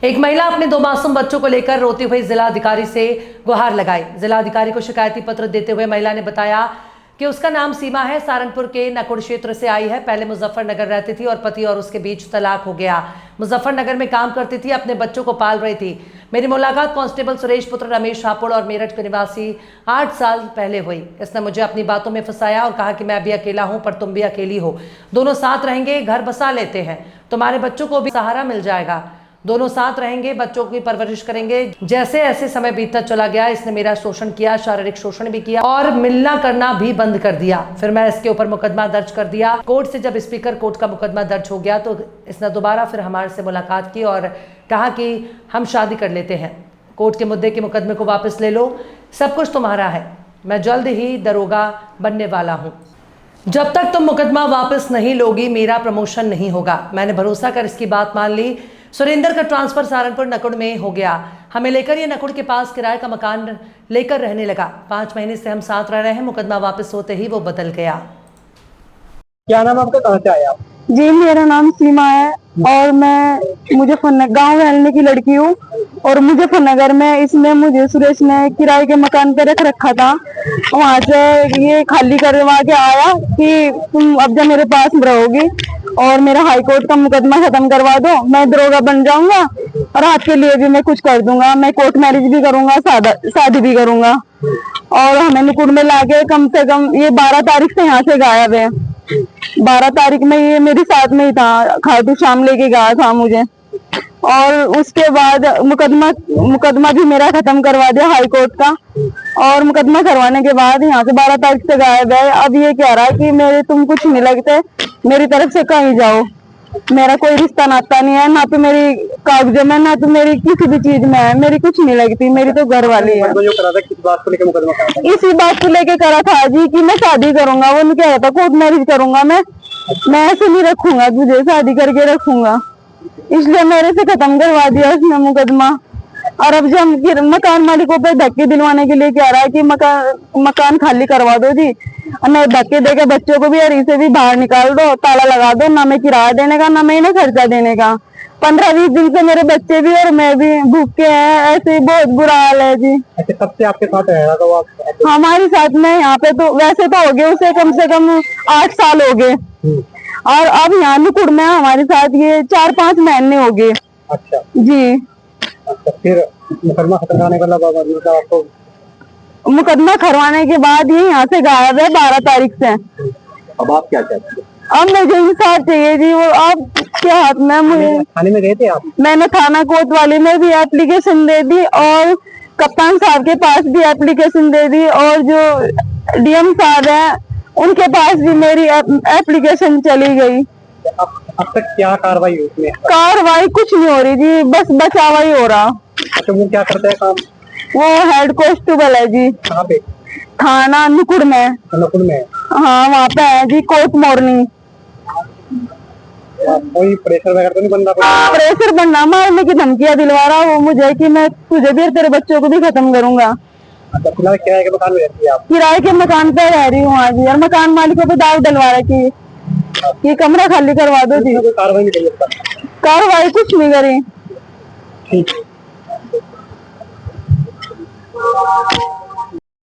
एक महिला अपने 2 मासूम बच्चों को लेकर रोती हुई जिलाधिकारी से गुहार लगाई। जिलाधिकारी को शिकायती पत्र देते हुए महिला ने बताया कि उसका नाम सीमा है, सहारनपुर के नकुड़ क्षेत्र से आई है। पहले मुजफ्फरनगर रहती थी और पति और उसके बीच तलाक हो गया। मुजफ्फरनगर में काम करती थी, अपने बच्चों को पाल रही थी। मेरी मुलाकात कांस्टेबल सुरेश पुत्र रमेश हापुड़ और मेरठ के निवासी 8 साल पहले हुई। इसने मुझे अपनी बातों में फंसाया और कहा कि मैं भी अकेला हूं पर तुम भी अकेली हो, दोनों साथ रहेंगे, घर बसा लेते हैं, तुम्हारे बच्चों को भी सहारा मिल जाएगा, दोनों साथ रहेंगे, बच्चों की परवरिश करेंगे। जैसे ऐसे समय बीतता चला गया, इसने मेरा शोषण किया, शारीरिक शोषण भी किया और मिलना करना भी बंद कर दिया। फिर मैं इसके ऊपर मुकदमा दर्ज कर दिया। कोर्ट से जब स्पीकर कोर्ट का मुकदमा दर्ज हो गया तो इसने दोबारा फिर हमारे से मुलाकात की और कहा कि हम शादी कर लेते हैं, कोर्ट के मुद्दे के मुकदमे को वापस ले लो, सब कुछ तुम्हारा है, मैं जल्द ही दरोगा बनने वाला हूँ, जब तक तुम मुकदमा वापस नहीं लोगी मेरा प्रमोशन नहीं होगा। मैंने भरोसा कर इसकी बात मान ली। सुरेंद्र का ट्रांसफर सहारनपुर नकुड़ में हो गया। हमें लेकर ये नकुड़ के पास किराए का मकान लेकर रहने लगा। 5 महीने से हम साथ रह रहे हैं। मुकदमा वापस होते ही वो बदल गया। क्या नाम आपका, कहाँ से आए आप? जी, मेरा नाम सीमा है और मैं मुजफ्फरनगर गाँव रहने की लड़की हूँ और मुजफ्फरनगर में इसने मुझे सुरेश ने किराए के मकान पे रख रखा था। वहाँ से ये खाली करवा के आया कि तुम अब जब मेरे पास रहोगी और मेरा हाई कोर्ट का मुकदमा खत्म करवा दो, मैं दरोगा बन जाऊंगा और आपके लिए भी मैं कुछ कर दूंगा, मैं कोर्ट मैरिज भी करूंगा, शादी भी करूंगा। और हमें नुकुड़ में लाके कम से कम ये 12 तारीख से यहाँ से गायब है। 12 तारीख में ये मेरे साथ में ही था, खाटू श्याम लेके गया था मुझे और उसके बाद मुकदमा भी मेरा खत्म करवा दिया हाई कोर्ट का। और मुकदमा करवाने के बाद यहाँ से 12 तारीख से गायब है। अब ये कह रहा है कि मेरे तुम कुछ नहीं लगते, मेरी तरफ से कहीं जाओ, मेरा कोई रिश्ता नाता नहीं है, ना तो मेरी कागज में ना तो मेरी किसी भी चीज में है, मेरी कुछ नहीं लगती, मेरी तो घर वाली है। जो करा था किस बात को लेकर मुकदमा करा था? इसी बात को लेके करा था जी कि मैं शादी करूंगा। वो कह रहा था कोर्ट मैरिज करूंगा, मैं ऐसे नहीं रखूंगा, तुझे शादी करके रखूंगा, इसलिए मेरे से खत्म करवा दिया उसने मुकदमा। और अब जब मकान मालिकों पे धक्के दिलवाने के लिए कह रहा है कि मकान खाली करवा दो जी, मैं धक्के देके बच्चों को भी और इसे भी बाहर निकाल दो, ताला लगा दो, ना मैं किराया देने का ना मैं इन्हें खर्चा देने का। 15-20 दिन से मेरे बच्चे भी और मैं भी भूखे हैं, ऐसे ही बहुत बुरा हाल है जी। अच्छा, कब से आपके साथ रह रहा था वो? हमारे साथ में यहाँ पे तो वैसे तो हो गए उसे कम से कम 8 साल हो गए और अब यहाँ नुकुड़ में हमारे साथ ये 4-5 महीने हो गए। अच्छा जी। अच्छा, फिर मुकदमा खत्म करने का मतलब आपको? मुकदमा करवाने के बाद ये यहाँ से गायब है 12 तारीख से। अब आप क्या चाहते हैं? अब मुझे इंसाफ चाहिए जी। वो आप क्या हाथ में, मुझे थाने में गए थे आप? मैंने थाना कोतवाली में भी एप्लीकेशन दे दी और कप्तान साहब के पास भी एप्लीकेशन दे दी और जो डीएम साहब है उनके पास भी मेरी एप्लीकेशन चली गई। अब तक क्या कार्रवाई हुई उसमें? कार्रवाई कुछ नहीं हो रही जी, बस बचावा ही हो रहा। अच्छा, वो क्या करते हैं काम? वो हेड कांस्टेबल है जी। कहाँ पे? थाना नुकुड़ में। नकुड़ में? हाँ, वहाँ पे है जी, कोर्ट मॉर्निंग। कोई प्रेशर वगैरह तो नहीं बन रहा? प्रेशर बनना, मारने की धमकियां दिलवा रहा वो मुझे कि मैं तुझे भी और तेरे बच्चों को भी खत्म करूंगा। अच्छा, फिलहाल किराए के मकान में रहती है आप? किराए के मकान पे रह रही हूँ आज और मकान मालिकों पे दाव डलवा रखी ये कमरा खाली करवा दो जी। कोई कार्रवाई नहीं करी अब तक? कार्रवाई कुछ नहीं करी। ठीक है।